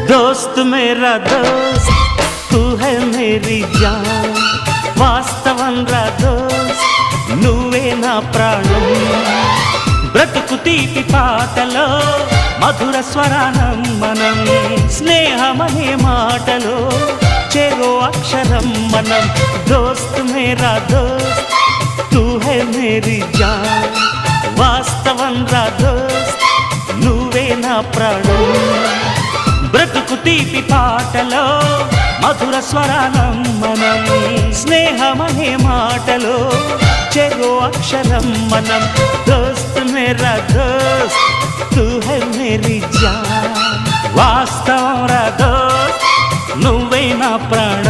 दोस्त मेरा दोस्त तू है मेरी जान వాస్తవం రా దోస్త్ నువ్వే నా ప్రాణం బ్రతుకు తీపి పాటలో మధుర స్వరానం మనం స్నేహమనే మాటలో చెరో అక్షరం మనం దోస్త్ మేరా దోస్త్ తూ హై మేరీ జాన్ వాస్తవం రా దోస్త్ నువ్వే నా ప్రాణం బ్రతుకు తీపి పాటలో మధుర స్వరానం మనం స్నేహమనే మాటలో చెరో అక్షరం మనం దోస్త్ మేరా దోస్త్ తూ హై మేరీ జాన్ వాస్తవం రా దోస్త్ నువ్వే నా ప్రాణం